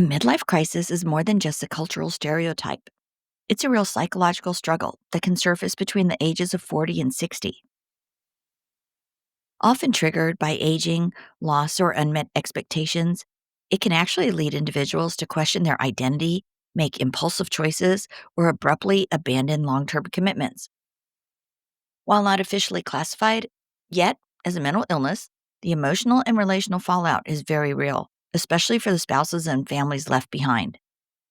A midlife crisis is more than just a cultural stereotype. It's a real psychological struggle that can surface between the ages of 40 and 60. Often triggered by aging, loss, or unmet expectations, it can actually lead individuals to question their identity, make impulsive choices, or abruptly abandon long term commitments. While not officially classified yet as a mental illness, the emotional and relational fallout is very real, especially for the spouses and families left behind.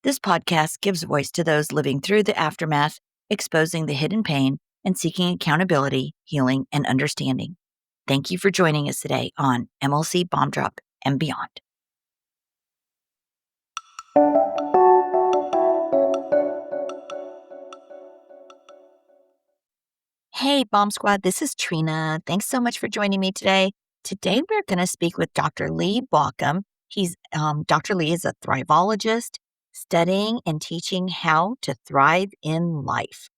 This podcast gives voice to those living through the aftermath, exposing the hidden pain, and seeking accountability, healing, and understanding. Thank you for joining us today on MLC Bomb Drop and Beyond. Hey, Bomb Squad, this is Trina. Thanks so much for joining me today. Today, we're going to speak with Dr. Lee Baucom. Dr. Lee is a thriveologist studying and teaching how to thrive in life.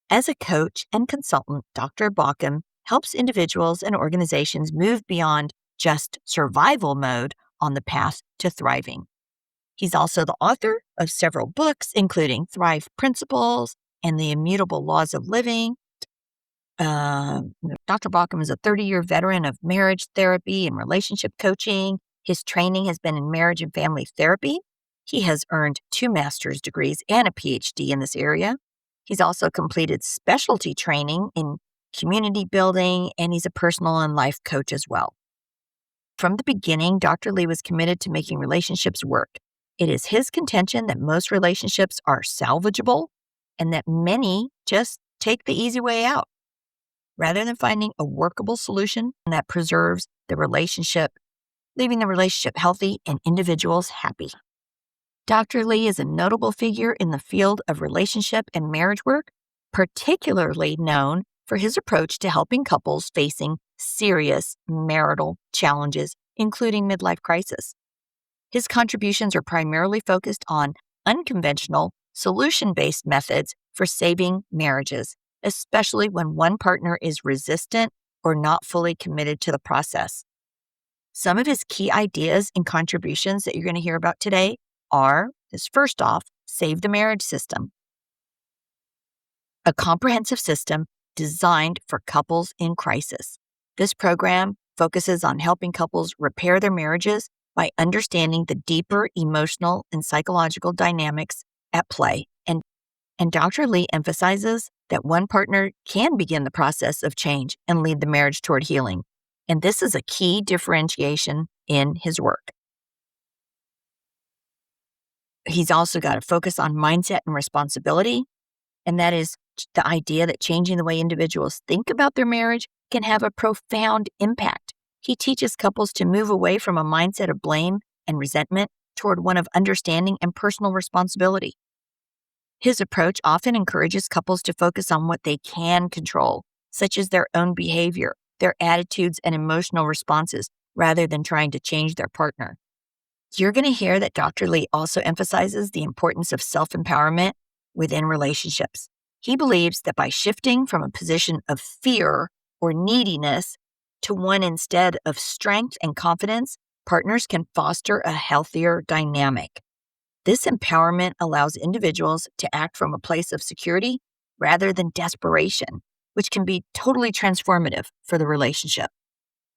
As a coach and consultant, Dr. Baucom helps individuals and organizations move beyond just survival mode on the path to thriving. He's also the author of several books, including Thrive Principles and The Immutable Laws of Living. Dr. Baucom is a 30-year veteran of marriage therapy and relationship coaching. His training has been in marriage and family therapy. He has earned 2 master's degrees and a PhD in this area. He's also completed specialty training in community building, and he's a personal and life coach as well. From the beginning, Dr. Lee was committed to making relationships work. It is his contention that most relationships are salvageable and that many just take the easy way out, rather than finding a workable solution that preserves the relationship, leaving the relationship healthy and individuals happy. Dr. Lee is a notable figure in the field of relationship and marriage work, particularly known for his approach to helping couples facing serious marital challenges, including midlife crisis. His contributions are primarily focused on unconventional, solution-based methods for saving marriages, especially when one partner is resistant or not fully committed to the process. Some of his key ideas and contributions that you're going to hear about today is first off, Save the Marriage System, a comprehensive system designed for couples in crisis. This program focuses on helping couples repair their marriages by understanding the deeper emotional and psychological dynamics at play. And Dr. Lee emphasizes that one partner can begin the process of change and lead the marriage toward healing. And this is a key differentiation in his work. He's also got a focus on mindset and responsibility, and that is the idea that changing the way individuals think about their marriage can have a profound impact. He teaches couples to move away from a mindset of blame and resentment toward one of understanding and personal responsibility. His approach often encourages couples to focus on what they can control, such as their own behavior, their attitudes, and emotional responses, rather than trying to change their partner. You're going to hear that Dr. Lee also emphasizes the importance of self-empowerment within relationships. He believes that by shifting from a position of fear or neediness to one instead of strength and confidence, partners can foster a healthier dynamic. This empowerment allows individuals to act from a place of security rather than desperation, which can be totally transformative for the relationship.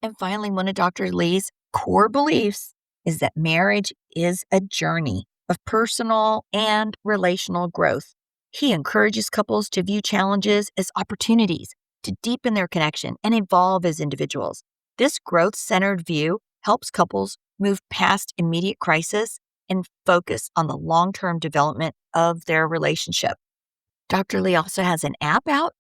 And finally, one of Dr. Lee's core beliefs is that marriage is a journey of personal and relational growth. He encourages couples to view challenges as opportunities to deepen their connection and evolve as individuals. This growth-centered view helps couples move past immediate crisis and focus on the long-term development of their relationship. Dr. Lee also has an app out.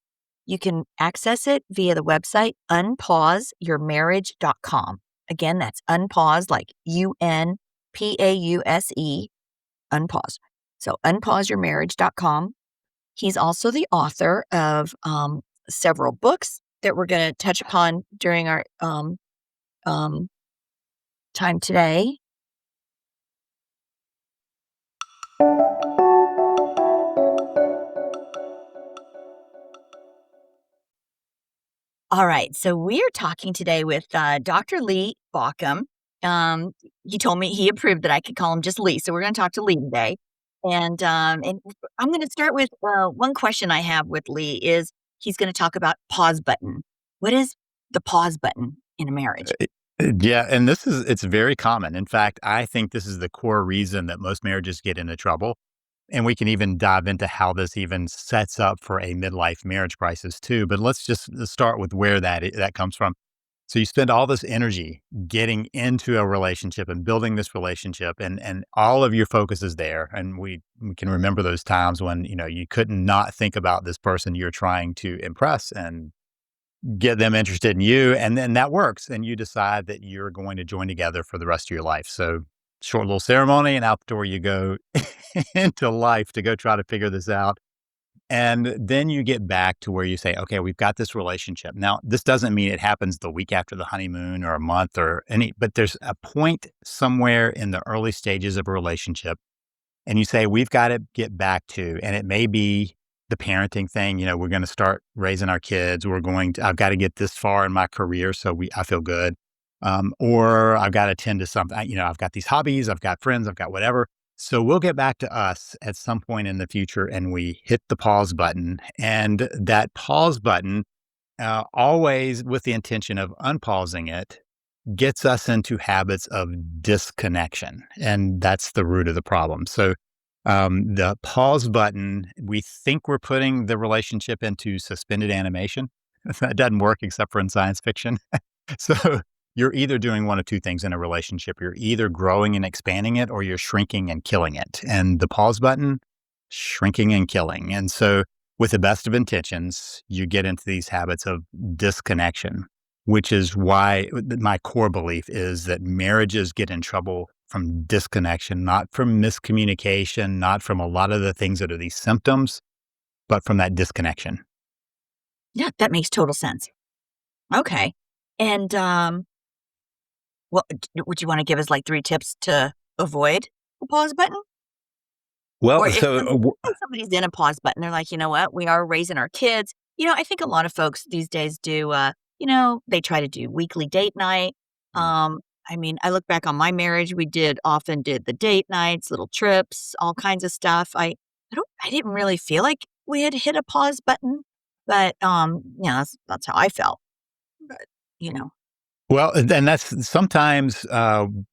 You can access it via the website unpauseyourmarriage.com. Again, that's unpause, like UNPAUSE, unpause. So unpauseyourmarriage.com. He's also the author of several books that we're going to touch upon during our time today. All right, so we are talking today with Dr. Lee Baucom. Um, he told me he approved that I could call him just Lee, so we're gonna talk to Lee today. And I'm gonna start with, one question I have with Lee is he's gonna talk about pause button. What is the pause button in a marriage? Yeah, and it's very common. In fact, I think this is the core reason that most marriages get into trouble. And we can even dive into how this even sets up for a midlife marriage crisis too. But let's just start with where that comes from. So you spend all this energy getting into a relationship and building this relationship, and all of your focus is there. And we can remember those times when you couldn't not think about this person you're trying to impress and get them interested in you, and then that works, and you decide that you're going to join together for the rest of your life. So, short little ceremony, and out the door you go into life to go try to figure this out. And then you get back to where you say, okay, we've got this relationship. Now, this doesn't mean it happens the week after the honeymoon or a month or any, but there's a point somewhere in the early stages of a relationship and you say, we've got to get back to, and it may be the parenting thing, we're going to start raising our kids. I've got to get this far in my career. So I feel good. Or I've got to tend to something, I've got these hobbies, I've got friends, I've got whatever. So we'll get back to us at some point in the future and we hit the pause button. And that pause button, always with the intention of unpausing it, gets us into habits of disconnection. And that's the root of the problem. So the pause button, we think we're putting the relationship into suspended animation. That doesn't work except for in science fiction. So you're either doing one of two things in a relationship. You're either growing and expanding it or you're shrinking and killing it. And the pause button, shrinking and killing. And so with the best of intentions, you get into these habits of disconnection, which is why my core belief is that marriages get in trouble from disconnection, not from miscommunication, not from a lot of the things that are these symptoms, but from that disconnection. Yeah, that makes total sense. Okay. And, would you wanna give us, like, 3 tips to avoid the pause button? Or Well, if so somebody's in a pause button, they're like, "You know what? We are raising our kids." I think a lot of folks these days do, they try to do weekly date night. I mean, I look back on my marriage, we often did the date nights, little trips, all kinds of stuff. I didn't really feel like we had hit a pause button, but, that's how I felt. But, you know Well, and that's sometimes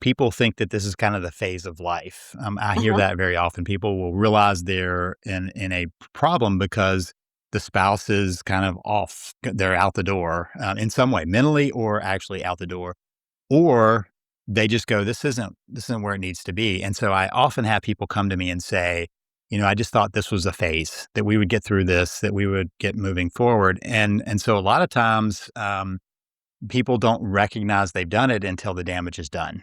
people think that this is kind of the phase of life. I hear Mhm, that very often. People will realize they're in a problem because the spouse is kind of off. They're out the door in some way, mentally or actually out the door, or they just go, this isn't where it needs to be." And so I often have people come to me and say, I just thought this was a phase that we would get through this, that we would get moving forward, and so a lot of times. People don't recognize they've done it until the damage is done.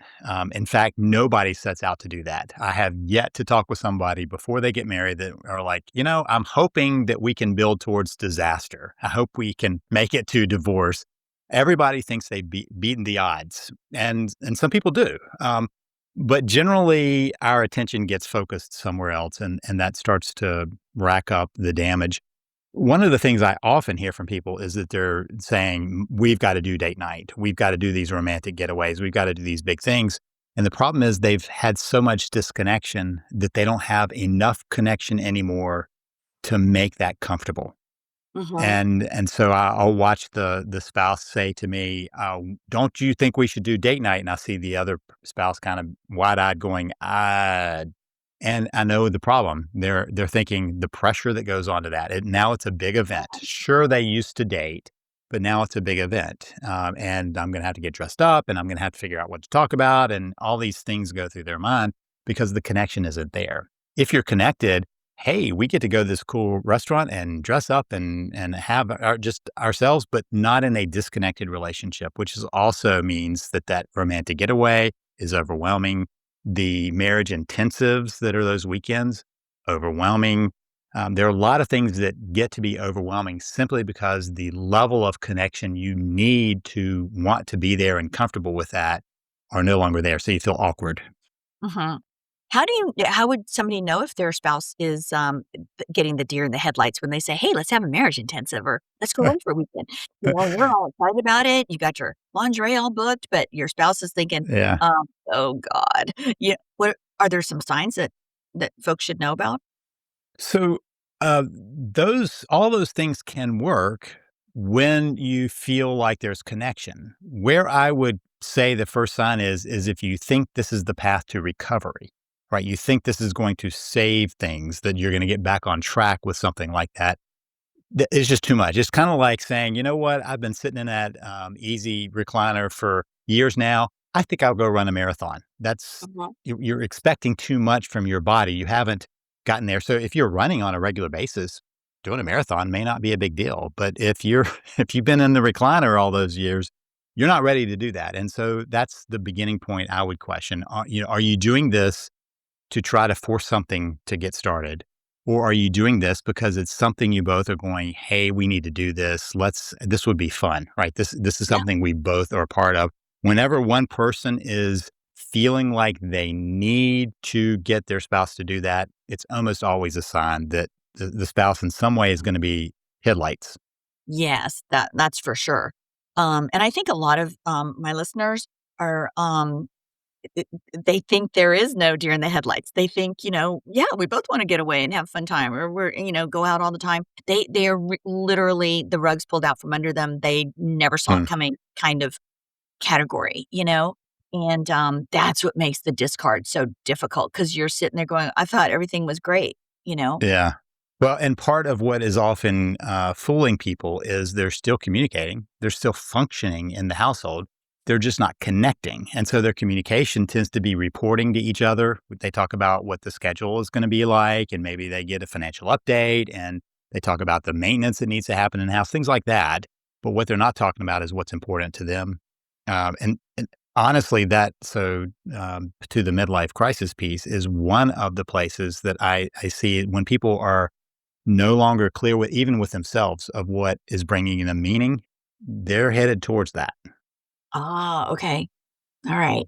In fact, nobody sets out to do that. I have yet to talk with somebody before they get married that are like, I'm hoping that we can build towards disaster. I hope we can make it to divorce. Everybody thinks they've beaten the odds, and some people do. But generally, our attention gets focused somewhere else, and that starts to rack up the damage. One of the things I often hear from people is that they're saying, we've got to do date night. We've got to do these romantic getaways. We've got to do these big things. And the problem is they've had so much disconnection that they don't have enough connection anymore to make that comfortable. mhm. And so I'll watch the spouse say to me, "Don't you think we should do date night?" And I see the other spouse kind of wide eyed going, "Ah." And I know the problem. They're thinking the pressure that goes onto that. Now it's a big event. Sure, they used to date, but now it's a big event, and I'm going to have to get dressed up, and I'm going to have to figure out what to talk about, and all these things go through their mind because the connection isn't there. If you're connected, hey, we get to go to this cool restaurant and dress up and have just ourselves, but not in a disconnected relationship, which also means that romantic getaway is overwhelming. The marriage intensives that are those weekends, overwhelming. There are a lot of things that get to be overwhelming simply because the level of connection you need to want to be there and comfortable with that are no longer there. So you feel awkward. Mhm. How would somebody know if their spouse is, getting the deer in the headlights when they say, "Hey, let's have a marriage intensive," or "Let's go away for a weekend." You're all excited about it, you got your lingerie all booked, but your spouse is thinking, Yeah. "Oh god." Yeah, what are there some signs that folks should know about? So, those all those things can work when you feel like there's connection. Where I would say the first sign is if you think this is the path to recovery, right? You think this is going to save things, that you're going to get back on track with something like that. It's just too much. It's kind of like saying, you know what? I've been sitting in that easy recliner for years now. I think I'll go run a marathon. Mhm. You're expecting too much from your body. You haven't gotten there. So if you're running on a regular basis, doing a marathon may not be a big deal. But if you're if you've been in the recliner all those years, you're not ready to do that. And so that's the beginning point I would question. Are you doing this to try to force something to get started? Or are you doing this because it's something you both are going, hey, we need to do this. This would be fun, right? This is Yeah. something we both are a part of. Whenever one person is feeling like they need to get their spouse to do that, it's almost always a sign that the spouse in some way is going to be headlights. Yes, that's for sure. And I think a lot of, my listeners are, it they think there is no deer in the headlights. They think, "Yeah, we both wanna get away and have a fun time," or go out all the time. They are literally the rug's pulled out from under them. They never saw it Hmm. coming kind of category, you know? And, that's what makes the discard so difficult because 'cause you're sitting there going, "I thought everything was great," you know? Yeah. Well, and part of what is often fooling people is they're still communicating, they're still functioning in the household. They're just not connecting. And so their communication tends to be reporting to each other. They talk about what the schedule is going to be like, and maybe they get a financial update and they talk about the maintenance that needs to happen in the house, things like that. But what they're not talking about is what's important to them. And honestly, to the midlife crisis piece is one of the places that I see it when people are no longer clear with even with themselves of what is bringing them meaning, they're headed towards that. Ah, okay. Alright.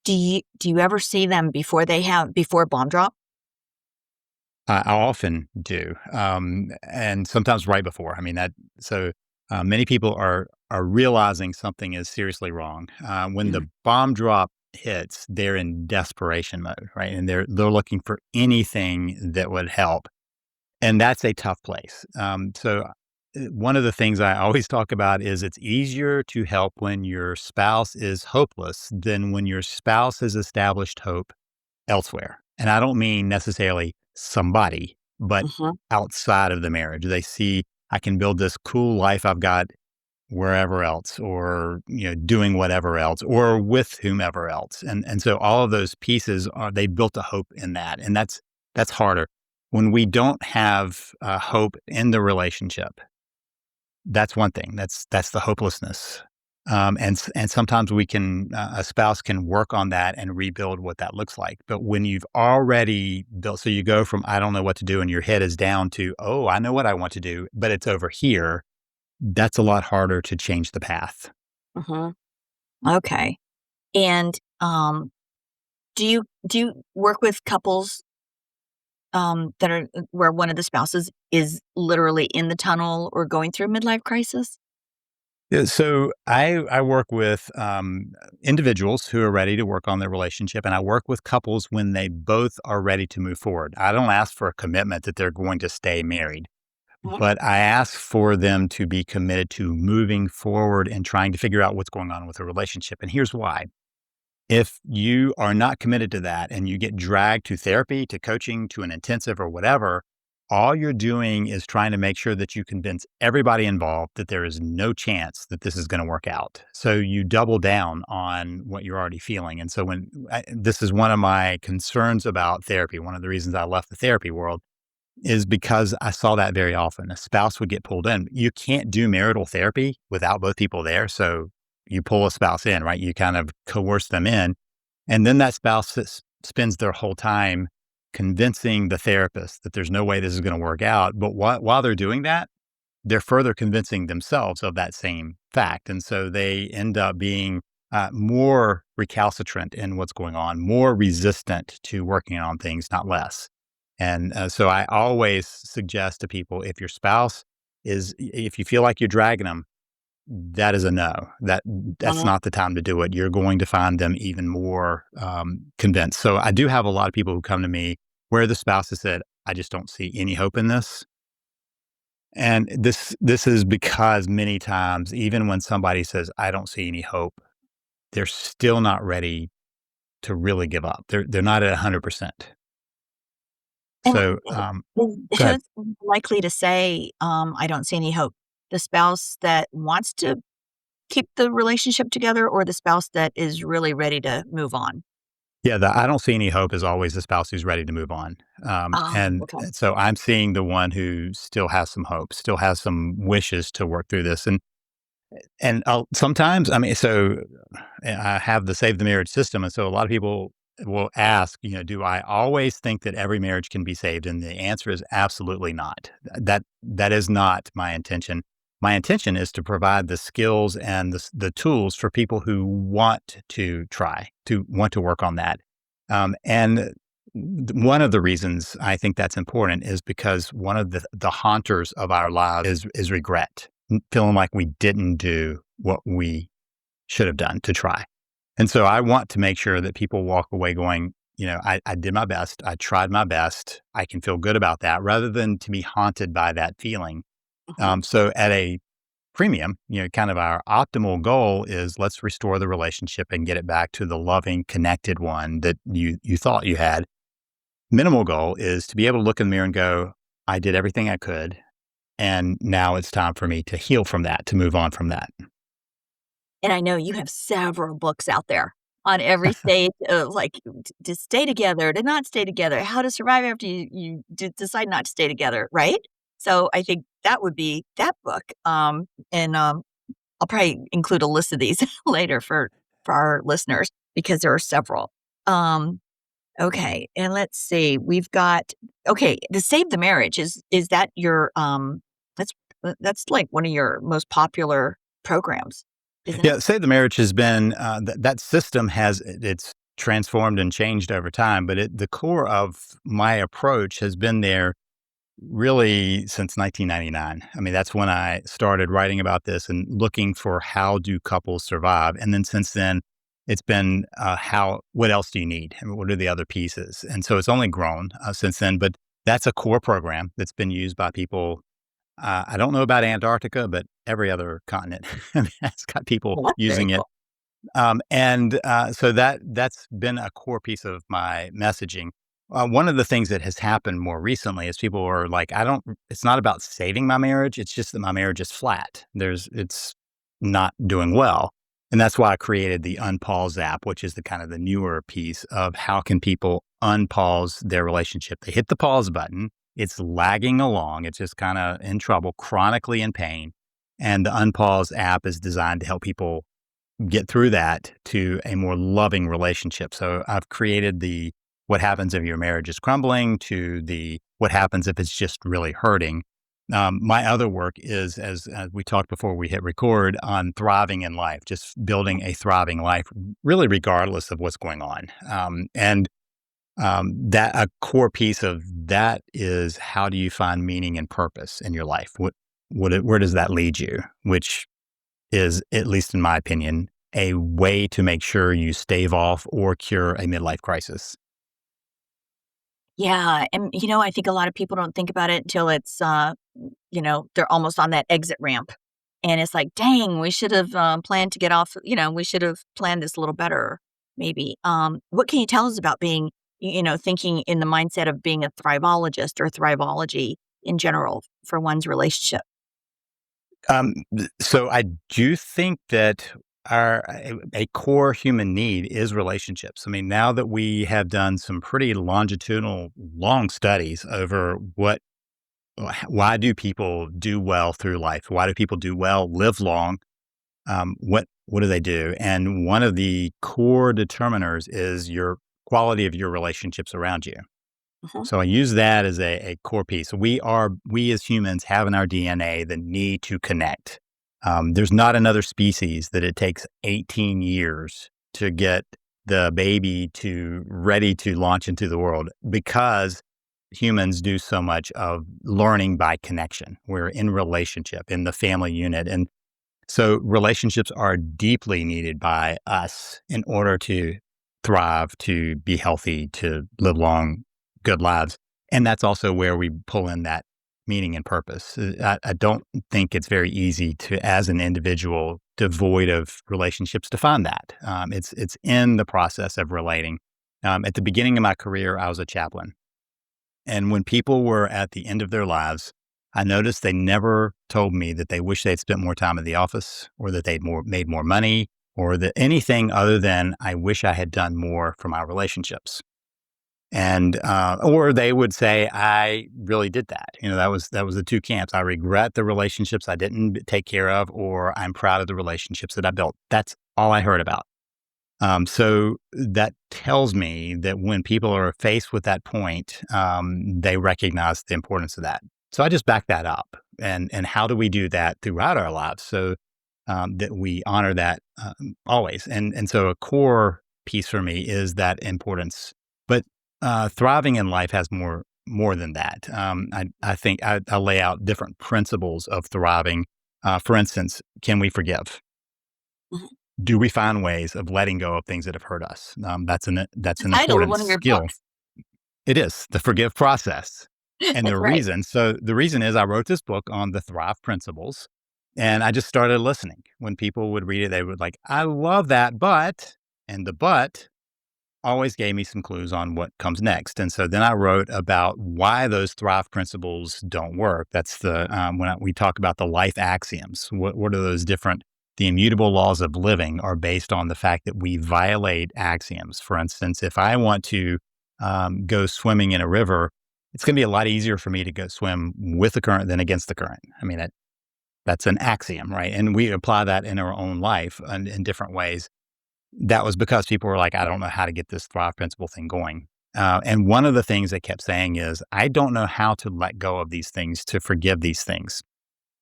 Do you ever see them before bomb drop? I often do, and sometimes right before. I mean that so many people are realizing something is seriously wrong when the Mm, bomb drop hits. They're in desperation mode, right? And they're looking for anything that would help. And that's a tough place. One of the things I always talk about is it's easier to help when your spouse is hopeless than when your spouse has established hope elsewhere. And I don't mean necessarily somebody, but mhm. outside of the marriage. They see I can build this cool life I've got wherever else, or doing whatever else, or with whomever else. And so all of those pieces are they built a hope in that, and that's harder when we don't have hope in the relationship. That's one thing. That's the hopelessness. And sometimes a spouse can work on that and rebuild what that looks like. But when you've already built, so you go from I don't know what to do, and your head is down to I know what I want to do, but it's over here. That's a lot harder to change the path. Mhm. Okay. And, do you work with couples, that are where one of the spouses is literally in the tunnel or going through a midlife crisis? Yeah, so I work with individuals who are ready to work on their relationship, and I work with couples when they both are ready to move forward. I don't ask for a commitment that they're going to stay married, Mhm, but I ask for them to be committed to moving forward and trying to figure out what's going on with the relationship. And here's why. If you are not committed to that and you get dragged to therapy, to coaching, to an intensive or whatever, all you're doing is trying to make sure that you convince everybody involved that there is no chance that this is going to work out. So you double down on what you're already feeling. And so this is one of my concerns about therapy, one of the reasons I left the therapy world is because I saw that very often. A spouse would get pulled in. You can't do marital therapy without both people there. So you pull a spouse in, right? You kind of coerce them in. And then that spends their whole time convincing the therapist that there's no way this is going to work out. But while they're doing that, they're further convincing themselves of that same fact. And so they end up being more recalcitrant in what's going on, more resistant to working on things, not less. And so I always suggest to people if your spouse if you feel like you're dragging them, that is a no. That's Mhm. not the time to do it. You're going to find them even more convinced. So I do have a lot of people who come to me where the spouse has said, "I just don't see any hope in this." And this is because many times, even when somebody says, "I don't see any hope," they're still not ready to really give up. They're not at 100%. And So, go ahead. who's likely to say, "I don't see any hope"? The spouse that wants to keep the relationship together or the spouse that is really ready to move on? Yeah, the I don't see any hope is always the spouse who's ready to move on. Okay. So I'm seeing the one who still has some hope, still has some wishes to work through this. And sometimes, I mean, so I have the Save the Marriage system. And so a lot of people will ask, do I always think that every marriage can be saved? And the answer is absolutely not. That is not my intention. My intention is to provide the skills and the tools for people who want to try, to want to work on that. And one of the reasons I think that's important is because one of the haunters of our lives is regret, feeling like we didn't do what we should have done to try. And so I want to make sure that people walk away going, I did my best. I tried my best. I can feel good about that rather than to be haunted by that feeling. Mhm. So at a premium, kind of our optimal goal is let's restore the relationship and get it back to the loving, connected one that you thought you had. Minimal goal is to be able to look in the mirror and go, I did everything I could. And now it's time for me to heal from that, to move on from that. And I know you have several books out there on every stage of, like, to stay together, to not stay together, how to survive after you decide not to stay together, right? So, I think that would be that book, and, I'll probably include a list of these later for our listeners because there are several. Um, okay, and let's see, we've got okay, the Save the Marriage, is that your, that's that's, like, one of your most popular programs, isn't it? Yeah, Save the Marriage has been that system it's transformed and changed over time, but the core of my approach has been there really since 1999. I mean, that's when I started writing about this and looking for how do couples survive, and then since then, it's been how what else do you need, and what are the other pieces, and so it's only grown since then. But that's a core program that's been used by people. I don't know about Antarctica, but every other continent has got people Well, that's very using it. cool. So that's been a core piece of my messaging. One of the things that has happened more recently is people are like, I don't, it's not about saving my marriage. It's just that my marriage is flat. It's not doing well. And that's why I created the Unpause app, which is the kind of the newer piece of how can people unpause their relationship. They hit the pause button. It's lagging along. It's just kind of in trouble, chronically in pain. And the Unpause app is designed to help people get through that to a more loving relationship. So I've created the what happens if your marriage is crumbling to the what happens if it's just really hurting. My other work is, as we talked before we hit record, on thriving in life, just building a thriving life, really regardless of what's going on. That a core piece of that is how do you find meaning and purpose in your life? Where does that lead you? Which is, at least in my opinion, a way to make sure you stave off or cure a midlife crisis. Yeah, and, I think a lot of people don't think about it until it's, they're almost on that exit ramp, and it's like, "Dang, we should have, planned to get off," "We should have planned this a little better," maybe. What can you tell us about being, thinking in the mindset of being a thriveologist or thriveology in general for one's relationship? So I do think that a core human need is relationships. I mean, now that we have done some pretty longitudinal, long studies over why do people do well through life? Why do people do well, live long? What do they do? And one of the core determiners is your quality of your relationships around you. Mhm. So I use that as a core piece. We as humans have in our DNA the need to connect. There's not another species that it takes 18 years to get the baby to ready to launch into the world because humans do so much of learning by connection. We're in relationship in the family unit. And so relationships are deeply needed by us in order to thrive, to be healthy, to live long, good lives. And that's also where we pull in that meaning and purpose. I don't think it's very easy to, as an individual, devoid of relationships, to find that. It's in the process of relating. At the beginning of my career, I was a chaplain. And when people were at the end of their lives, I noticed they never told me that they wish they'd spent more time in the office or that they'd made more money or that anything other than I wish I had done more for my relationships. And or they would say I really did that. That was the two camps. I regret the relationships I didn't take care of, or I'm proud of the relationships that I built. That's all I heard about. So that tells me that when people are faced with that point, they recognize the importance of that. So I just back that up. And how do we do that throughout our lives so that we honor that always? And so a core piece for me is that importance. But thriving in life has more than that. I think I lay out different principles of thriving. For instance, can we forgive? Mhm. Do we find ways of letting go of things that have hurt us? That's The an title of important one of your skill. books. It is the forgive process. And That's right. the reason is I wrote this book on the Thrive principles, and I just started listening. When people would read it, they would like, I love that, but, and the but always gave me some clues on what comes next. And so then I wrote about why those Thrive principles don't work. That's we talk about the life axioms. What are those different? The immutable laws of living are based on the fact that we violate axioms. For instance, if I want to go swimming in a river, it's going to be a lot easier for me to go swim with the current than against the current. I mean, that's an axiom, right? And we apply that in our own life and in different ways. That was because people were like, I don't know how to get this Thrive principle thing going. And one of the things they kept saying is, I don't know how to let go of these things, to forgive these things.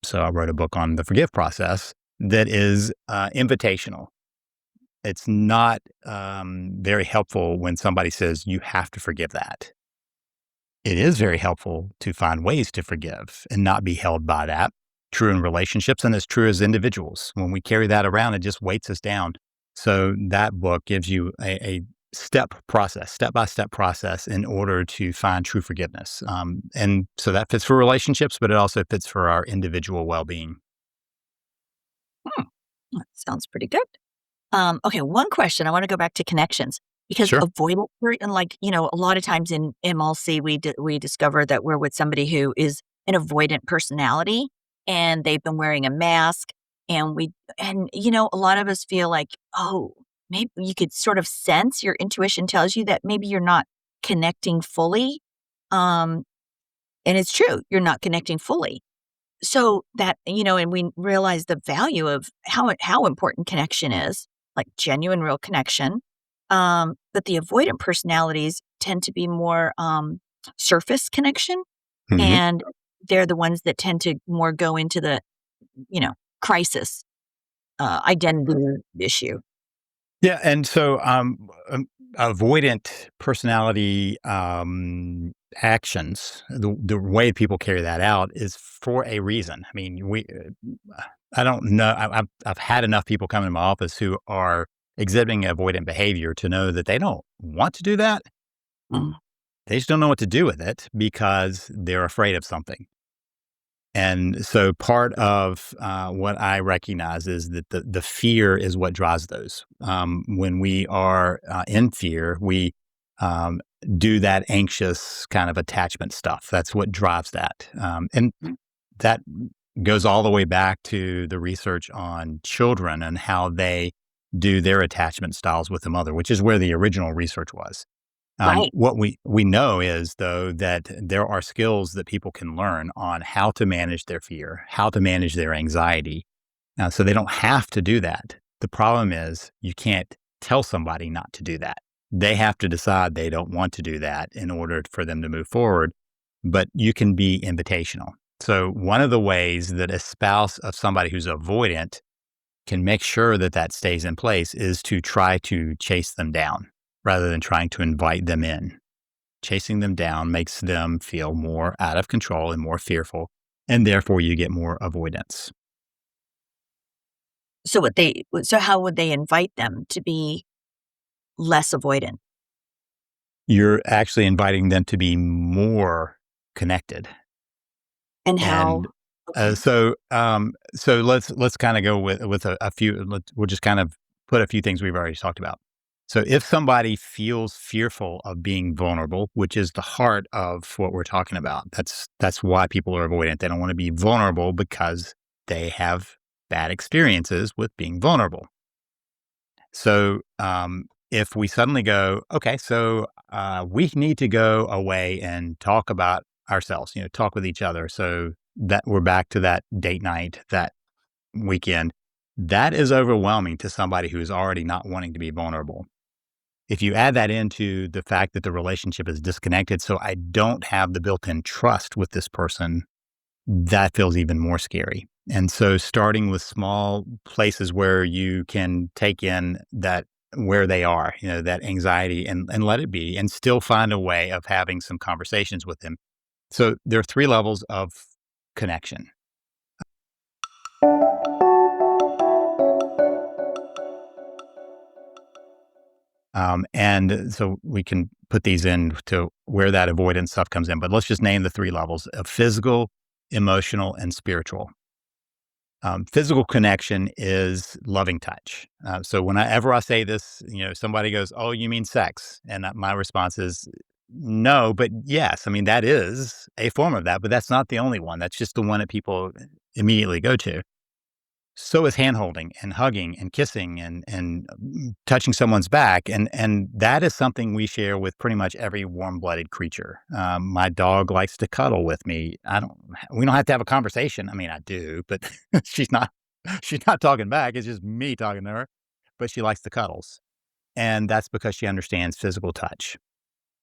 So I wrote a book on the forgive process that is invitational. It's not very helpful when somebody says, you have to forgive that. It is very helpful to find ways to forgive and not be held by that. True in relationships and as true as individuals. When we carry that around, it just weights us down. So that book gives you a step by step process in order to find true forgiveness. And so that fits for relationships, but it also fits for our individual well being. Hmm. That sounds pretty good. Okay, one question. I want to go back to connections because Sure. avoidant, and like a lot of times in MLC, we discover that we're with somebody who is an avoidant personality, and they've been wearing a mask, and a lot of us feel like, oh, maybe you could sort of sense your intuition tells you that maybe you're not connecting fully, um, and it's true, you're not connecting fully. So that, and we realize the value of how important connection is, like genuine, real connection. But the avoidant personalities tend to be more surface connection, Hmm. and they're the ones that tend to more go into the, you know, crisis identity issue. Yeah, and so avoidant personality actions, the way people carry that out is for a reason. I mean, I don't know. I've had enough people come into my office who are exhibiting avoidant behavior to know that they don't want to do that. Mm, They just don't know what to do with it because they're afraid of something. And so part of what I recognize is that the fear is what drives those. When we are in fear, we um, do that anxious kind of attachment stuff. That's what drives that. And mm, that goes all the way back to the research on children and how they do their attachment styles with the mother, which is where the original research was. right. What we know is, though, that there are skills that people can learn on how to manage their fear, how to manage their anxiety. So they don't have to do that. The problem is you can't tell somebody not to do that. They have to decide they don't want to do that in order for them to move forward. But you can be invitational. So, one of the ways that a spouse of somebody who's avoidant can make sure that that stays in place is to try to chase them down rather than trying to invite them in. Chasing them down makes them feel more out of control and more fearful, and therefore you get more avoidance. So how would they invite them to be less avoidant? You're actually inviting them to be more connected. And how And okay. so let's kind of go with a few. We'll just kind of put a few things we've already talked about. So if somebody feels fearful of being vulnerable, which is the heart of what we're talking about, that's why people are avoidant. They don't want to be vulnerable because they have bad experiences with being vulnerable. So if we suddenly go, okay, so we need to go away and talk about ourselves, talk with each other. So that we're back to that date night, that weekend. That is overwhelming to somebody who's already not wanting to be vulnerable. If you add that into the fact that the relationship is disconnected, so I don't have the built in trust with this person, that feels even more scary. And so starting with small places where you can take in that where they are, that anxiety and let it be and still find a way of having some conversations with them. So there are three levels of connection. And so we can put these in to where that avoidance stuff comes in, but let's just name the three levels of physical, emotional, and spiritual. Physical connection is loving touch. So whenever I say this, somebody goes, "Oh, you mean sex?" And my response is, "No, but yes. I mean that is a form of that, but that's not the only one. That's just the one that people immediately go to." So is hand-holding and hugging and kissing and touching someone's back, and that is something we share with pretty much every warm-blooded creature. My dog likes to cuddle with me. We don't have to have a conversation. I mean, I do, but she's not she's not talking back. It's just me talking to her, but she likes the cuddles, and that's because she understands physical touch.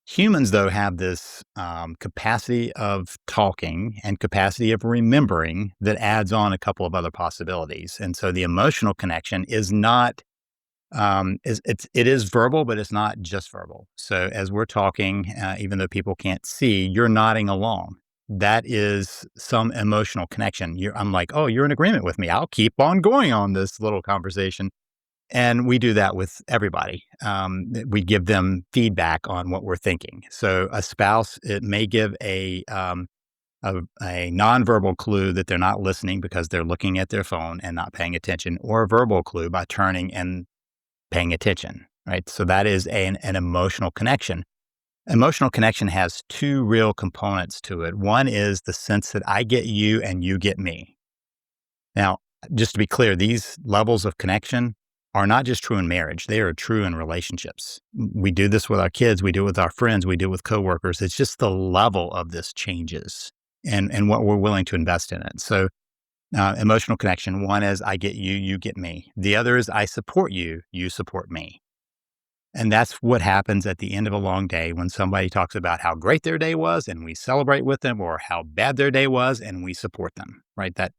Humans, though, have this capacity of talking and capacity of remembering that adds on a couple of other possibilities. And so the emotional connection is not it is verbal, but it's not just verbal. So as we're talking, even though people can't see, you're nodding along. That is some emotional connection. I'm like, oh, you're in agreement with me. I'll keep on going on this little conversation, and we do that with everybody. We give them feedback on what we're thinking. So a spouse, it may give a nonverbal clue that they're not listening because they're looking at their phone and not paying attention, or a verbal clue by turning and paying attention. Right. So that is an emotional connection. Emotional connection has two real components to it. One is the sense that I get you and you get me. Now, just to be clear, these levels of connection are not just true in marriage, they are true in relationships. We do this with our kids, we do it with our friends, we do it with coworkers. It's just the level of this changes and what we're willing to invest in it. So, emotional connection, one is I get you, you get me. The other is I support you, you support me. And that's what happens at the end of a long day when somebody talks about how great their day was and we celebrate with them, or how bad their day was and we support them, right? That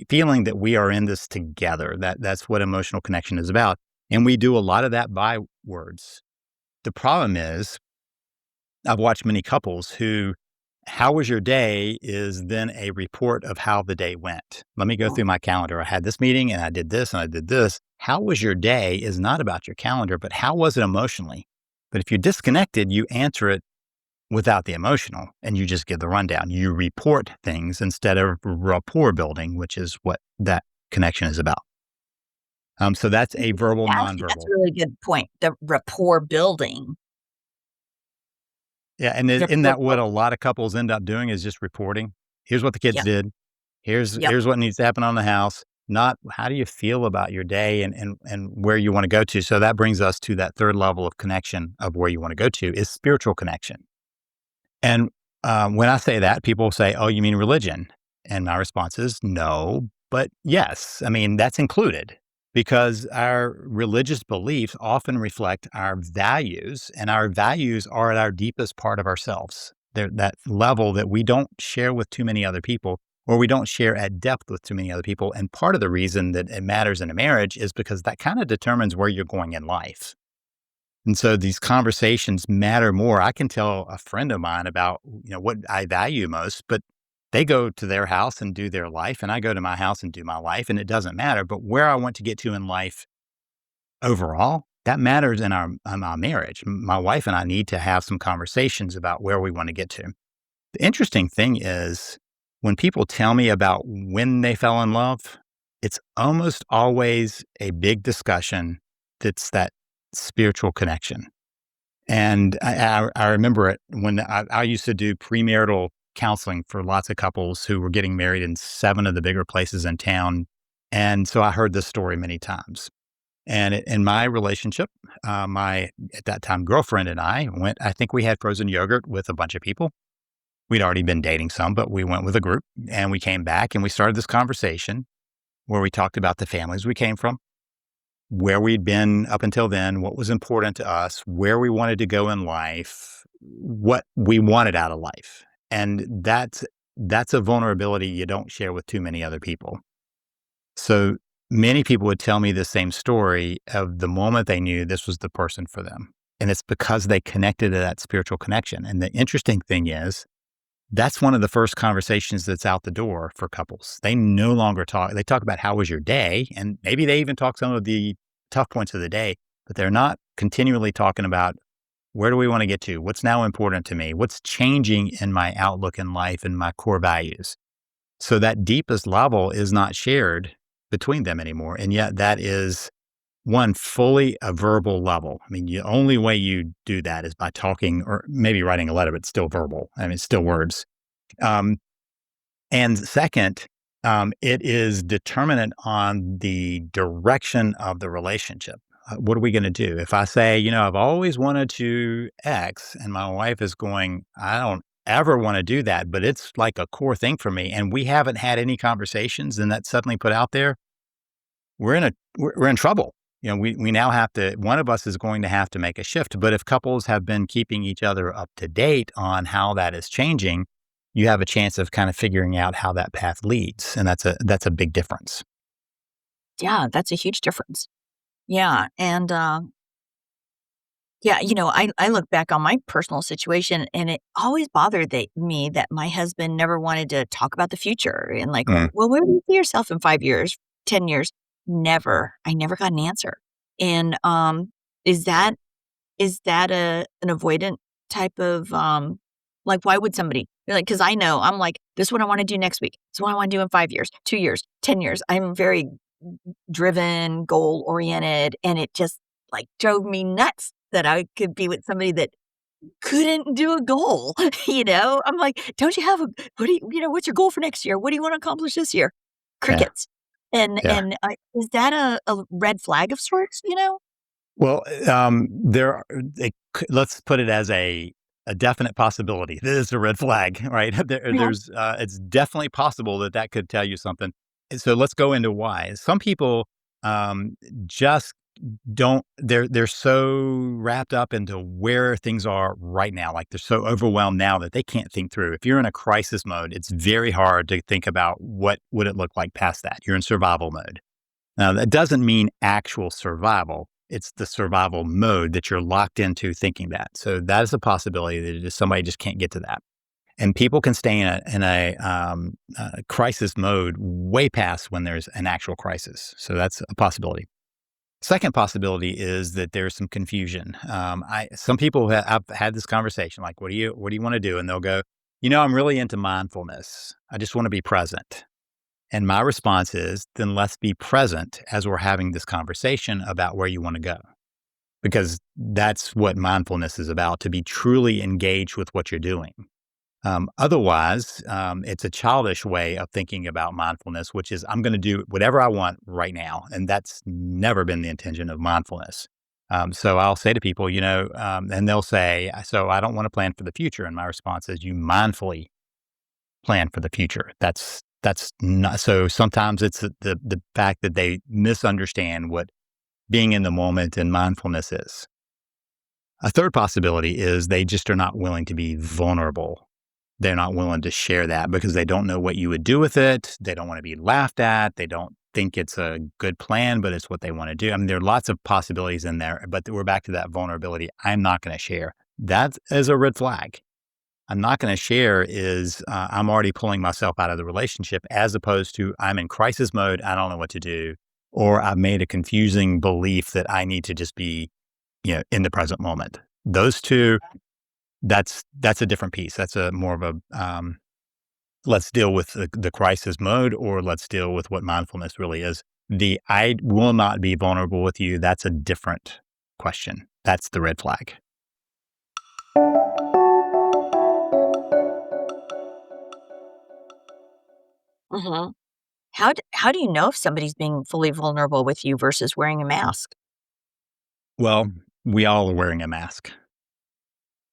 feeling that we are in this together, that's what emotional connection is about. And we do a lot of that by words. The problem is I've watched many couples who, how was your day is then a report of how the day went. Let me go Oh, through my calendar. I had this meeting and I did this and I did this. How was your day is not about your calendar, but how was it emotionally? But if you're disconnected, you answer it without the emotional and you just give the rundown. You report things instead of rapport building, which is what that connection is about. So that's a verbal actually, that's nonverbal. a really good point. The rapport building. Yeah, and isn't Rapport that what a building. lot of couples end up doing is just reporting? Here's what the kids Yep, did. yep. Here's what needs to happen on the house. Not how do you feel about your day and where you want to go to. So that brings us to that third level of connection of where you want to go to is spiritual connection. And when I say that, people say, "Oh, you mean religion?" And my response is no, but yes. I mean that's included because our religious beliefs often reflect our values, and our values are at our deepest part of ourselves. that level that we don't share with too many other people, or we don't share at depth with too many other people. And part of the reason that it matters in a marriage is because that kind of determines where you're going in life. And so these conversations matter more. I can tell a friend of mine about, what I value most, but they go to their house and do their life, and I go to my house and do my life, and it doesn't matter. But where I want to get to in life overall, that matters in our marriage. My wife and I need to have some conversations about where we want to get to. The interesting thing is when people tell me about when they fell in love, it's almost always a big discussion that's that spiritual connection. And I remember it when I used to do premarital counseling for lots of couples who were getting married in 7 of the bigger places in town. And so I heard this story many times. And in my relationship, my, at that time, girlfriend and I think we had frozen yogurt with a bunch of people. We'd already been dating some, but we went with a group and we came back and we started this conversation where we talked about the families we came from, where we'd been up until then, what was important to us, where we wanted to go in life, what we wanted out of life. And that's a vulnerability you don't share with too many other people. So many people would tell me the same story of the moment they knew this was the person for them. And it's because they connected to that spiritual connection. And the interesting thing is, that's one of the first conversations that's out the door for couples. They no longer talk. They talk about how was your day, and maybe they even talk some of the tough points of the day, but they're not continually talking about where do we want to get to? What's now important to me? What's changing in my outlook in life and my core values? So that deepest level is not shared between them anymore. And yet that is one fully a verbal level. I mean, the only way you do that is by talking or maybe writing a letter, but it's still verbal. I mean, it's still words. And second, it is determinant on the direction of the relationship. What are we going to do? If I say, I've always wanted to X, and my wife is going, I don't ever want to do that, but it's like a core thing for me, and we haven't had any conversations, and that's suddenly put out there, we're in trouble. We now have to, one of us is going to have to make a shift. But if couples have been keeping each other up to date on how that is changing, you have a chance of kind of figuring out how that path leads. And that's a big difference. Yeah, that's a huge difference. Yeah, and, I look back on my personal situation, and it always bothered me that my husband never wanted to talk about the future and like, Mm. "Well, where do you see yourself in 5 years, 10 years?" Never. I never got an answer. And, is that an avoidant type of, like, why would somebody like, because I know, I'm like, "This is what I wanna do next week. This is what I wanna do in 5 years, 2 years, 10 years." I'm very driven, goal-oriented, and it just, like, drove me nuts that I could be with somebody that couldn't do a goal, I'm like, "Don't you have a what's your goal for next year? What do you wanna accomplish this year?" Yeah. Crickets. And Yeah. and, is that a red flag of sorts? Well, there are, let's put it as a definite possibility. This is a red flag, right? Yeah. It's definitely possible that that could tell you something. And so let's go into why. Some people just don't. They're so wrapped up into where things are right now. Like they're so overwhelmed now that they can't think through. If you're in a crisis mode, it's very hard to think about what would it look like past that. You're in survival mode. Now, that doesn't mean actual survival. It's the survival mode that you're locked into thinking that. So that is a possibility that somebody just can't get to that. And people can stay in a crisis mode way past when there's an actual crisis. So that's a possibility. Second possibility is that there's some confusion. Some people I've had this conversation, like, what do you want to do? And they'll go, I'm really into mindfulness. I just want to be present. And my response is, then let's be present as we're having this conversation about where you want to go. Because that's what mindfulness is about, to be truly engaged with what you're doing. Otherwise, it's a childish way of thinking about mindfulness, which is I'm going to do whatever I want right now. And that's never been the intention of mindfulness. So I'll say to people, and they'll say, so I don't want to plan for the future. And my response is, you mindfully plan for the future. That's not so. Sometimes it's the fact that they misunderstand what being in the moment and mindfulness is. A third possibility is they just are not willing to be vulnerable. They're not willing to share that because they don't know what you would do with it. They don't want to be laughed at. They don't think it's a good plan, but it's what they want to do. I mean, there are lots of possibilities in there, but we're back to that vulnerability. I'm not going to share. That is a red flag. I'm not going to share is I'm already pulling myself out of the relationship as opposed to I'm in crisis mode. I don't know what to do. Or I've made a confusing belief that I need to just be, in the present moment. Those two, that's a different piece. That's a more of a let's deal with the crisis mode, or let's deal with what mindfulness really is. The I will not be vulnerable with you. That's a different question. That's the red flag. Mhm. How do you know if somebody's being fully vulnerable with you versus wearing a mask? Well, we all are wearing a mask.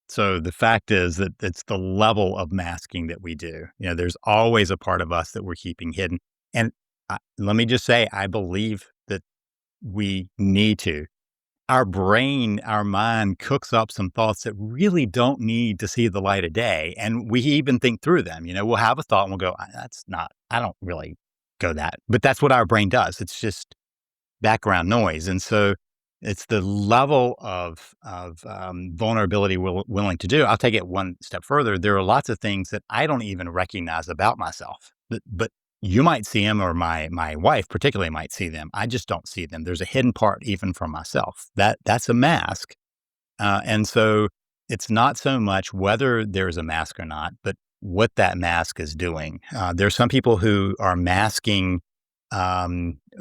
So the fact is that it's the level of masking that we do. There's always a part of us that we're keeping hidden. And let me just say, I believe that we need to. Our brain, our mind cooks up some thoughts that really don't need to see the light of day. And we even think through them. We'll have a thought and we'll go, I don't really go that. But that's what our brain does. It's just background noise. And so it's the level of vulnerability we're willing to do. I'll take it one step further. There are lots of things that I don't even recognize about myself, but you might see them, or my wife particularly might see them. I just don't see them. There's a hidden part even from myself. That's a mask, and so it's not so much whether there's a mask or not, but what that mask is doing. There are some people who are masking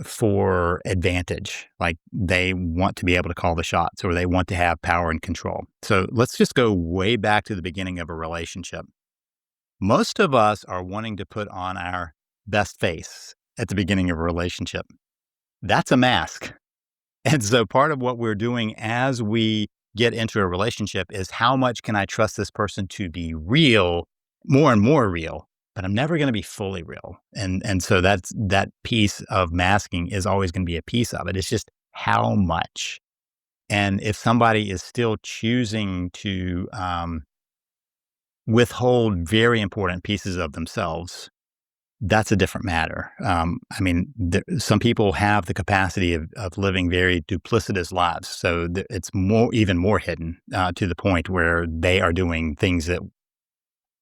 for advantage. Like they want to be able to call the shots, or they want to have power and control. So let's just go way back to the beginning of a relationship. Most of us are wanting to put on our best face at the beginning of a relationship. That's a mask. And so part of what we're doing as we get into a relationship is how much can I trust this person to be real, more and more real, but I'm never going to be fully real. And so that piece of masking is always going to be a piece of it. It's just how much. And if somebody is still choosing to withhold very important pieces of themselves, that's a different matter. I mean, some people have the capacity of living very duplicitous lives. So it's even more hidden to the point where they are doing things that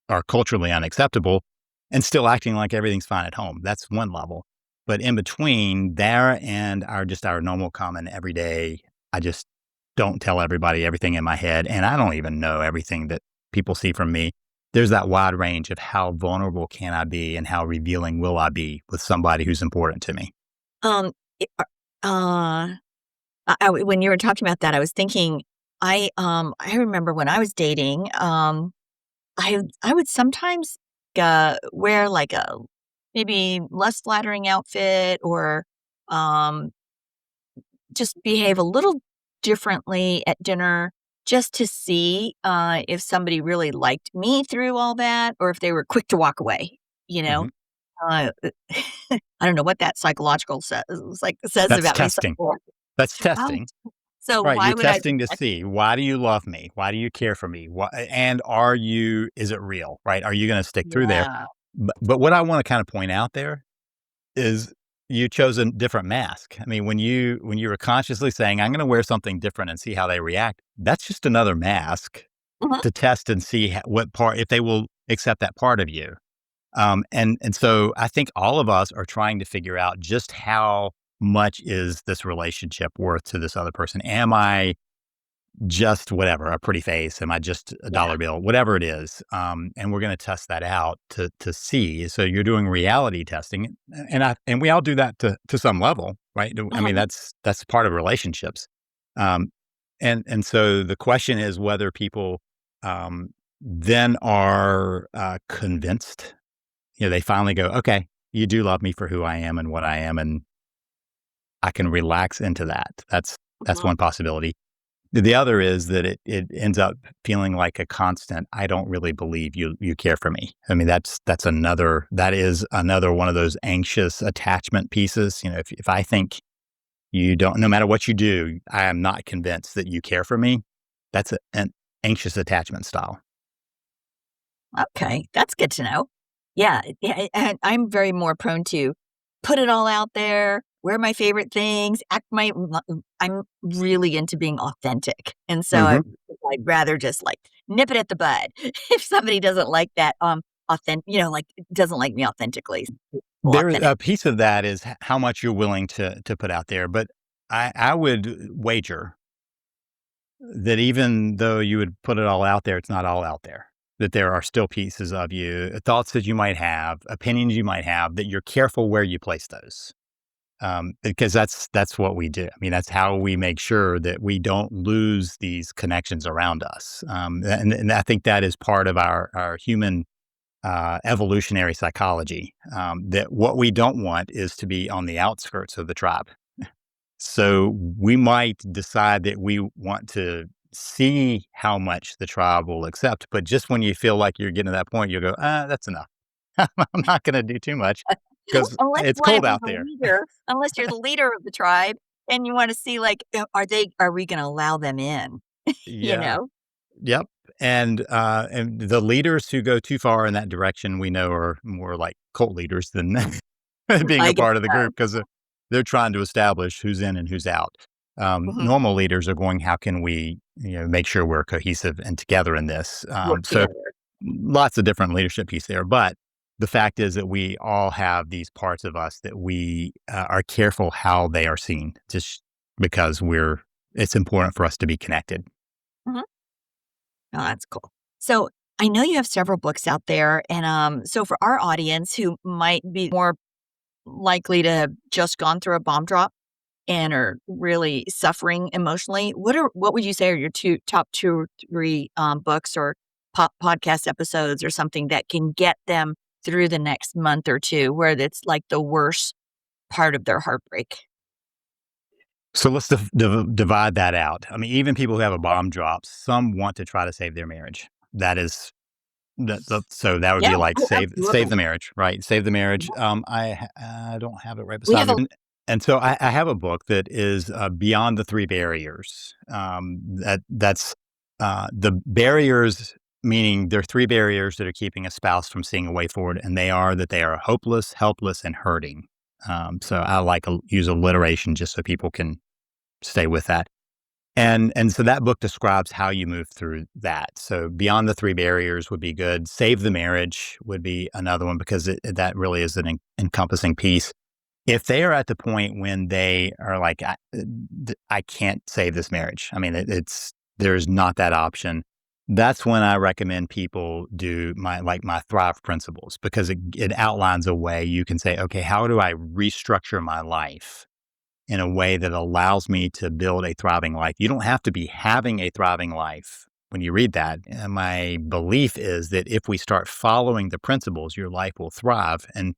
are culturally unacceptable and still acting like everything's fine at home. That's one level. But in between there and our normal common everyday, I just don't tell everybody everything in my head. And I don't even know everything that people see from me. There's that wide range of how vulnerable can I be and how revealing will I be with somebody who's important to me. Um, it when you were talking about that, I was thinking, I remember when I was dating, I would sometimes, wear, like, a maybe less flattering outfit, or, um, just behave a little differently at dinner just to see, if somebody really liked me through all that, or if they were quick to walk away, you know? Mhm. Uh, I don't know what that psychological says That's about me. testing. That's Oh, testing. so Right, why you're would I testing to see, why do you love me? Why do you care for me? And is it real, right? Are you gonna stick through there? Yeah. But what I wanna kinda point out there is you chose a different mask. I mean, when you were consciously saying, "I'm gonna wear something different and see how they react," that's just another mask Mhm, to test and see what part if they will accept that part of you. And so I think all of us are trying to figure out just how much is this relationship worth to this other person? Am I just whatever, a pretty face? Am I just a yeah, dollar bill? Whatever it is. And we're going to test that out to see. So you're doing reality testing, and we all do that to some level, right? I mean, mhm, that's part of relationships. Um, and so the question is whether people then are convinced. They finally go, okay, you do love me for who I am and what I am, and I can relax into that. That's mhm, one possibility. The other is that it ends up feeling like a constant, "I don't really believe you care for me." I mean, that is another one of those anxious attachment pieces. If I think you don't no matter what you do, I am not convinced that you care for me, That's an anxious attachment style. Okay, that's good to know. Yeah, yeah, and I'm very more prone to put it all out there, wear my favorite things, I'm really into being authentic, and so Hmm. I'd rather just, like, nip it at the bud. If somebody doesn't like that, like, doesn't like me authentically, well, There, authentic. a piece of that is how much you're willing to put out there. But I would wager that even though you would put it all out there, it's not all out there. That there are still pieces of you, thoughts that you might have, opinions you might have, that you're careful where you place those. Because that's what we do. I mean, that's how we make sure that we don't lose these connections around us. And I think that is part of our human evolutionary psychology. That what we don't want is to be on the outskirts of the tribe. So we might decide that we want to see how much the tribe will accept, but just when you feel like you're getting to that point, you'll go, that's enough. I'm not going to do too much because Unless it's you wanna cold be out the there. leader unless you're the leader of the tribe and you wanna see, like, are we gonna allow them in, you Yeah. know? Yep. And the leaders who go too far in that direction, we know are more like cult leaders than being I a guess part of the so. group because they're trying to establish who's in and who's out. Mhm. Normal leaders are going, how can we, make sure we're cohesive and together in this? Work So together. lots of different leadership piece there, but the fact is that we all have these parts of us that we are careful how they are seen, just because it's important for us to be connected. Mhm. Oh, that's cool. So, I know you have several books out there, and, so for our audience who might be more likely to have just gone through a bomb drop and are really suffering emotionally, what would you say are your top 2 or 3, books or podcast episodes or something that can get them through the next month or 2 where it's, like, the worst part of their heartbreak? So let's divide that out. I mean, even people who have a bomb drop, some want to try to save their marriage. That is so that would Yeah. be like Oh, save absolutely. the marriage, right? Save the marriage. Yeah. I don't have it right We beside have me. a And so I have a book that is Beyond the Three Barriers. That's the barriers, meaning there are three barriers that are keeping a spouse from seeing a way forward, and they are hopeless, helpless, and hurting. So I like use alliteration just so people can stay with that. And so that book describes how you move through that. So beyond the three barriers would be good. Save the marriage would be another one because that really is an encompassing piece. If they are at the point when they are like, I can't save this marriage. I mean, there's not that option. That's when I recommend people do my Thrive principles because it outlines a way you can say, okay, how do I restructure my life in a way that allows me to build a thriving life? You don't have to be having a thriving life when you read that. And my belief is that if we start following the principles, your life will thrive. And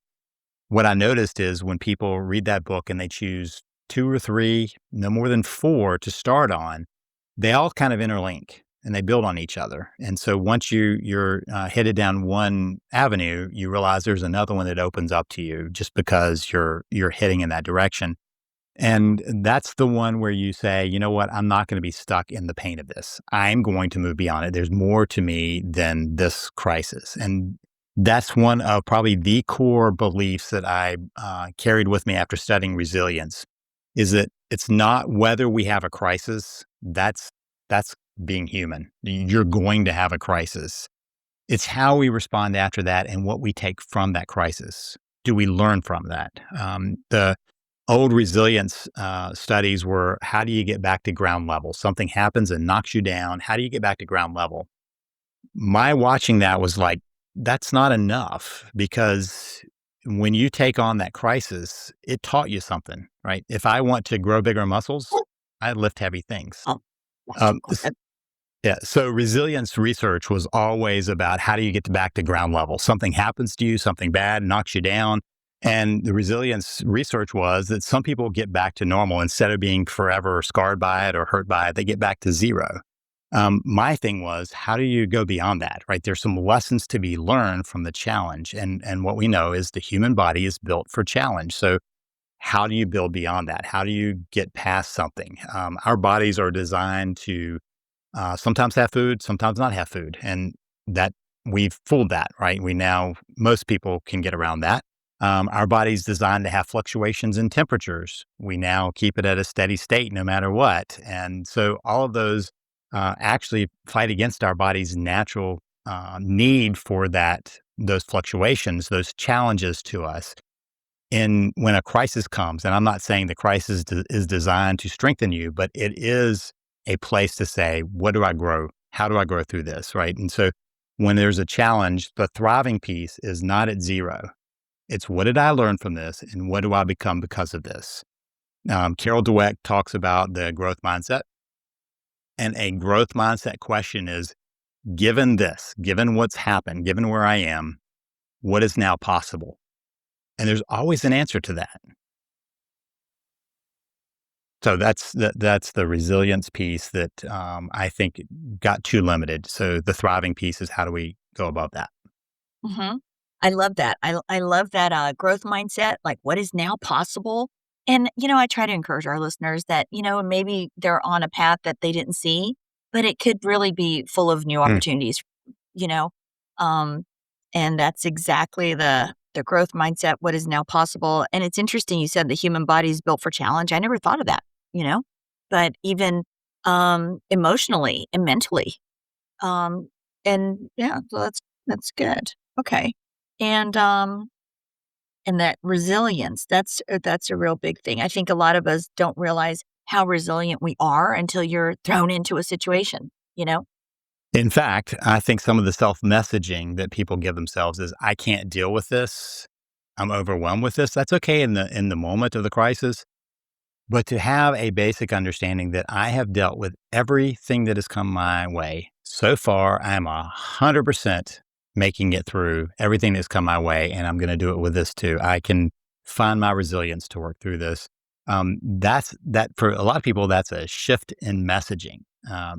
what I noticed is when people read that book and they choose two or three, no more than four to start on, they all kind of interlink and they build on each other. And so once you're headed down one avenue, you realize there's another one that opens up to you just because you're heading in that direction. And that's the one where you say, you know what, I'm not going to be stuck in the pain of this. I'm going to move beyond it. There's more to me than this crisis. And that's one of probably the core beliefs that I carried with me after studying resilience is that it's not whether we have a crisis. That's being human. You're going to have a crisis. It's how we respond after that and what we take from that crisis. Do we learn from that? The old resilience studies were how do you get back to ground level? Something happens and knocks you down. How do you get back to ground level? My watching that was like, that's not enough because when you take on that crisis, it taught you something, right? If I want to grow bigger muscles, I lift heavy things. oh, that's Um, that yeah. So resilience research was always about how do you get back to ground level? Something happens to you, something bad knocks you down. And the resilience research was that some people get back to normal instead of being forever scarred by it or hurt by it, they get back to zero. My thing was, how do you go beyond that, right? There's some lessons to be learned from the challenge. And what we know is the human body is built for challenge. So how do you build beyond that? How do you get past something? Our bodies are designed to sometimes have food, sometimes not have food. And that we've fooled that, right? Most people can get around that. Our body's designed to have fluctuations in temperatures. We now keep it at a steady state no matter what. And so all of those actually fight against our body's natural need for those fluctuations, those challenges to us. And when a crisis comes, and I'm not saying the crisis is designed to strengthen you, but it is a place to say, what do I grow? How do I grow through this? Right. And so when there's a challenge, the thriving piece is not at zero. It's what did I learn from this and what do I become because of this? Carol Dweck talks about the growth mindset. And a growth mindset question is given this, given what's happened, given where I am, what is now possible? And there's always an answer to that. So that's the resilience piece that I think got too limited. So the thriving piece is how do we go above that? Mhm. I love that. I love that, growth mindset, like, what is now possible? And, I try to encourage our listeners that, maybe they're on a path that they didn't see, but it could really be full of new Mm. opportunities, you know? Um, and that's exactly the growth mindset, what is now possible. And it's interesting you said the human body is built for challenge. I never thought of that, you know? But even, emotionally and mentally, um, and yeah, so that's good. Okay. And, um, and that resilience, that's a real big thing. I think a lot of us don't realize how resilient we are until you're thrown into a situation, you know? In fact, I think some of the self messaging that people give themselves is, I can't deal with this. I'm overwhelmed with this. That's okay in the moment of the crisis. But to have a basic understanding that I have dealt with everything that has come my way so far, I'm 100% making it through everything that's come my way, and I'm going to do it with this too. I can find my resilience to work through this. That's that for a lot of people. That's a shift in messaging.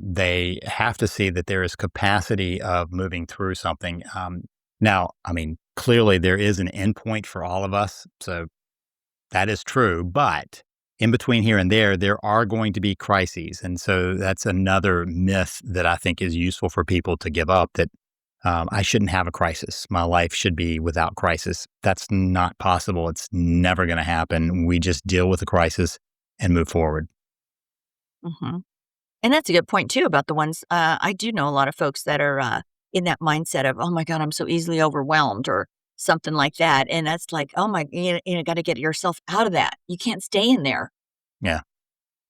They have to see that there is capacity of moving through something. Now, I mean, clearly there is an endpoint for all of us, so that is true, but in between here and there are going to be crises. And so that's another myth that I think is useful for people to give up that I shouldn't have a crisis. My life should be without crisis. That's not possible. It's never going to happen. We just deal with the crisis and move forward. Mhm. And that's a good point too about the ones, I do know a lot of folks that are, in that mindset of, "Oh my god, I'm so easily overwhelmed," or something like that, and that's like, "Oh my," gotta get yourself out of that. You can't stay in there. Yeah.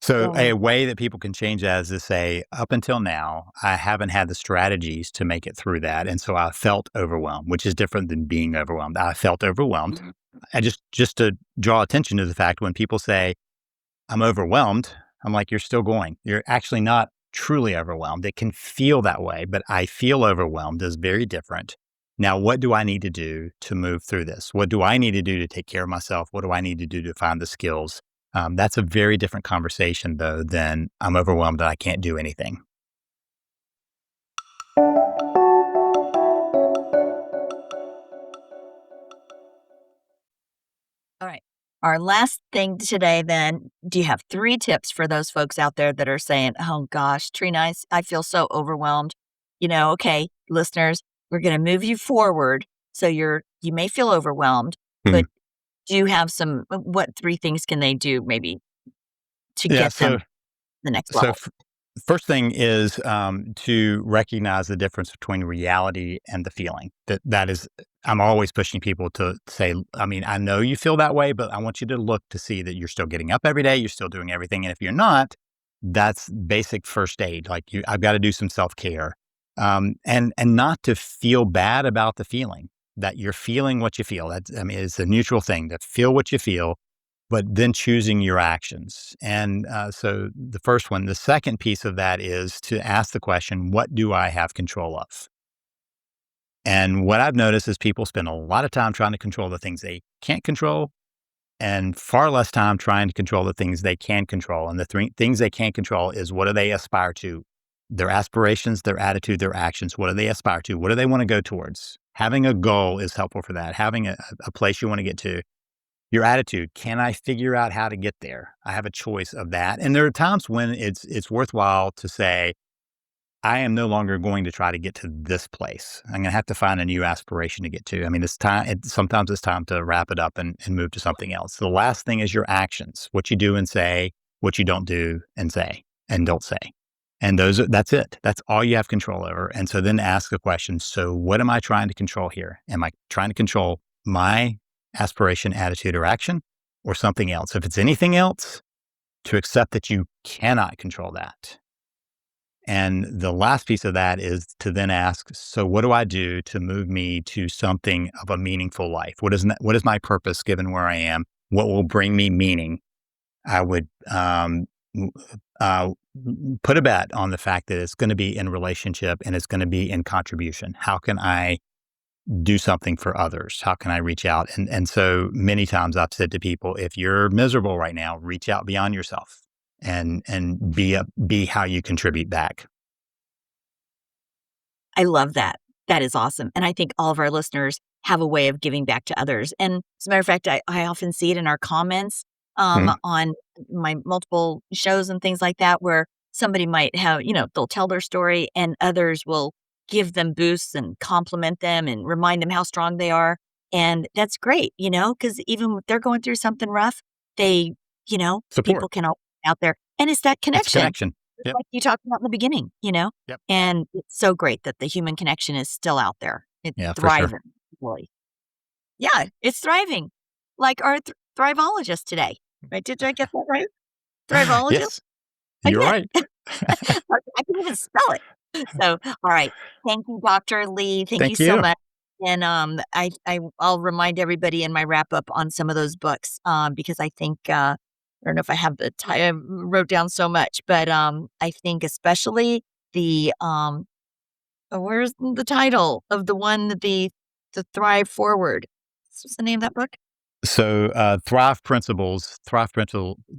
So So a way that people can change that is to say, up until now, I haven't had the strategies to make it through that. And so I felt overwhelmed, which is different than being overwhelmed. I felt overwhelmed. Mhm. I just to draw attention to the fact when people say, I'm overwhelmed, I'm like, you're still going. You're actually not truly overwhelmed. It can feel that way, but I feel overwhelmed is very different. Now, what do I need to do to move through this? What do I need to do to take care of myself? What do I need to do to find the skills? That's a very different conversation, though, than I'm overwhelmed and I can't do anything. Alright. Our last thing today then, do you have 3 tips for those folks out there that are saying, "Oh gosh, Trina, I feel so overwhelmed." Okay, listeners, we're gonna move you forward, so you may feel overwhelmed, Hmm. but do you have some what 3 things can they do maybe to Yeah. get them So, to the next so level? f- first thing is to recognize the difference between reality and the feeling. That is, I'm always pushing people to say, I mean, I know you feel that way, but I want you to look to see that you're still getting up every day, you're still doing everything, and if you're not, that's basic first aid. Like I've got to do some self care, and not to feel bad about the feeling that you're feeling what you feel. That's I mean, it's a neutral thing to feel what you feel but then choosing your actions. And so the first one, the second piece of that is to ask the question, what do I have control of? And what I've noticed is people spend a lot of time trying to control the things they can't control and far less time trying to control the things they can control. And the things they can't control is what do they aspire to? Their aspirations, their attitude, their actions. What do they aspire to? What do they want to go towards? Having a goal is helpful for that. Having a place you want to get to your attitude, can I figure out how to get there? I have a choice of that. And there are times when it's worthwhile to say, I am no longer going to try to get to this place. I'm going to have to find a new aspiration to get to. I mean, sometimes it's time to wrap it up and move to something else. The last thing is your actions, what you do and say, what you don't do and say and don't say. And that's it. That's all you have control over. And so then ask the question, so what am I trying to control here? Am I trying to control my aspiration, attitude, or action, or something else? If it's anything else, to accept that you cannot control that. And the last piece of that is to then ask, so what do I do to move me to something of a meaningful life? What is my purpose given where I am? What will bring me meaning? I would put a bet on the fact that it's going to be in relationship and it's going to be in contribution. How can I do something for others? How can I reach out? And so many times I've said to people, if you're miserable right now, reach out beyond yourself and be how you contribute back. I love that. That is awesome. And I think all of our listeners have a way of giving back to others. And as a matter of fact, I often see it in our comments Mhm. on my multiple shows and things like that, where somebody might have, they'll tell their story and others will give them boosts and compliment them and remind them how strong they are. And that's great, because even if they're going through something rough, they, Support. people can all out there. And it's that It's a connection, connection. Yep. like you talked about in the beginning. Yep. And it's so great that the human connection is still out there. It's Yeah, for sure. thriving, really. Yeah, it's thriving, like our thriveologist today, right? Did I get that right? Thriveologist? Yes, I you're did. right. I can even spell it. So, all right. Thank you, Dr. Lee. Thank you Thank so you. much. And I'll remind everybody in my wrap up on some of those books because I think I don't know if I have the time. I wrote down so much, but I think especially the where's the title of the one that the Thrive Forward? What's the name of that book? So, Thrive Principle,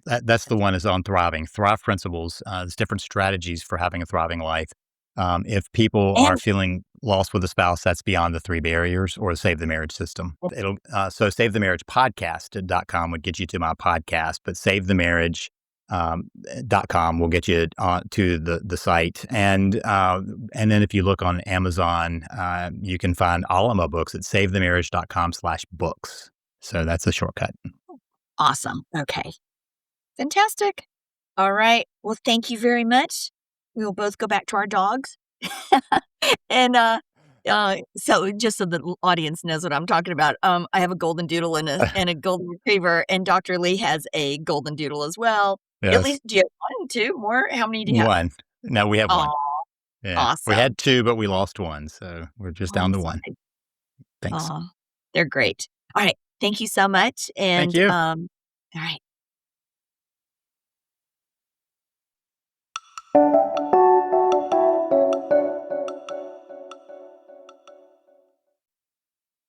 that's the one is on thriving. Thrive Principles, there's different strategies for having a thriving life. If people are And feeling lost with a spouse, that's beyond the three barriers or Save the Marriage system. So Save the Marriage podcast.com would get you to my podcast, but Save the Marriage .com will get you to the site. And then if you look on Amazon, you can find all of my books at savethemarriage.com/books. So that's a shortcut. awesome. Okay. Fantastic. All right. Well, thank you very much. We will both go back to our dogs. And so just so the audience knows what I'm talking about, I have a golden doodle and a golden retriever, and Dr. Lee has a golden doodle as well. At Yes. least, do you have one, two more? How many do you have? One. No, we have one. Oh, Yeah. We awesome. had two, but we lost one. So we're just Oh, down I'm to one. sorry. Thanks. Oh, they're great. All right. Thank you so much. Thank And you. all right.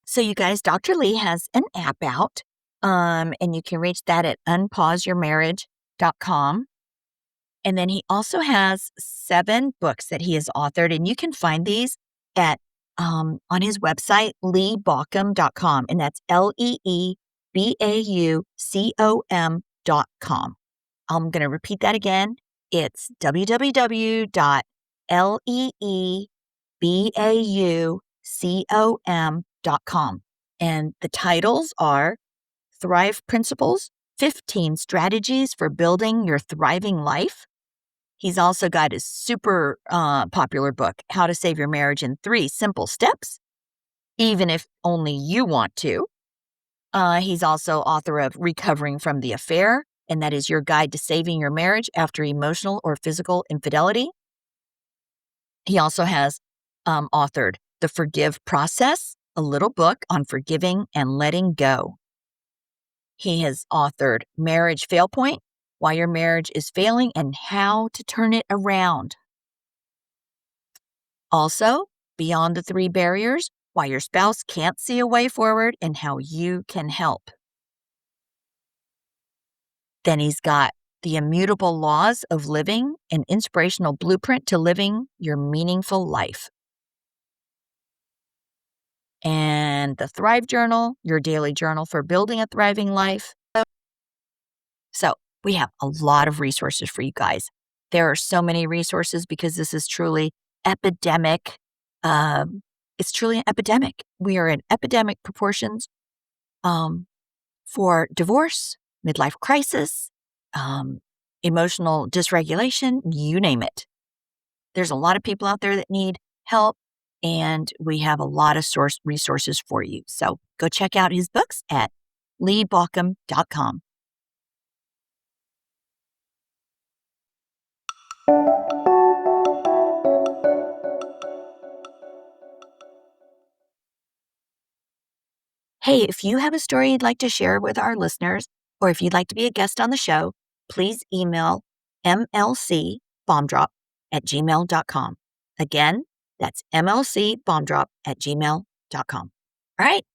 So you guys, Dr. Lee has an app out, and you can reach that at unpauseyourmarriage.com. And then he also has 7 books that he has authored, and you can find these at on his website, leebaucom.com, and that's leebaucom.com. I'm going to repeat that again. It's www.leebaucom.com. And the titles are Thrive Principles, 15 Strategies for Building Your Thriving Life. He's also got his super popular book, How to Save Your Marriage in 3 Simple Steps, even if only you want to. He's also author of Recovering from the Affair, and that is your guide to saving your marriage after emotional or physical infidelity. He also has authored The Forgive Process, a little book on forgiving and letting go. He has authored Marriage Fail Point, Why Your Marriage is Failing and How to Turn It Around. Also, Beyond the 3 Barriers, Why Your Spouse Can't See a Way Forward and How You Can Help. Then he's got The Immutable Laws of Living, an inspirational blueprint to living your meaningful life. And the Thrive Journal, your daily journal for building a thriving life. So we have a lot of resources for you guys. There are so many resources because this is truly epidemic. It's truly an epidemic. We are in epidemic proportions for divorce, midlife crisis, um, emotional dysregulation, you name it. There's a lot of people out there that need help, and we have a lot of resources for you. So go check out his books at leebaucom.com. Hey, if you have a story you'd like to share with our listeners, or if you'd like to be a guest on the show, please email mlcbombdrop@gmail.com. Again, that's mlcbombdrop@gmail.com. All right.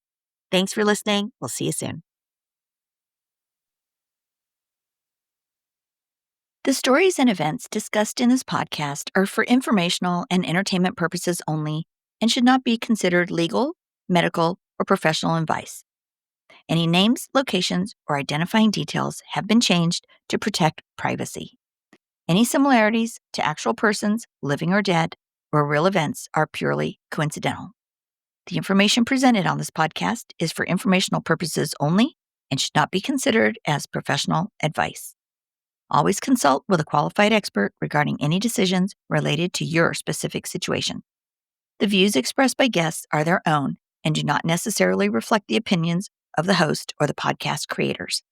Thanks for listening. We'll see you soon. The stories and events discussed in this podcast are for informational and entertainment purposes only and should not be considered legal, medical, or professional advice. Any names, locations, or identifying details have been changed to protect privacy. Any similarities to actual persons, living or dead, or real events are purely coincidental. The information presented on this podcast is for informational purposes only and should not be considered as professional advice. Always consult with a qualified expert regarding any decisions related to your specific situation. The views expressed by guests are their own and do not necessarily reflect the opinions of the host or the podcast creators.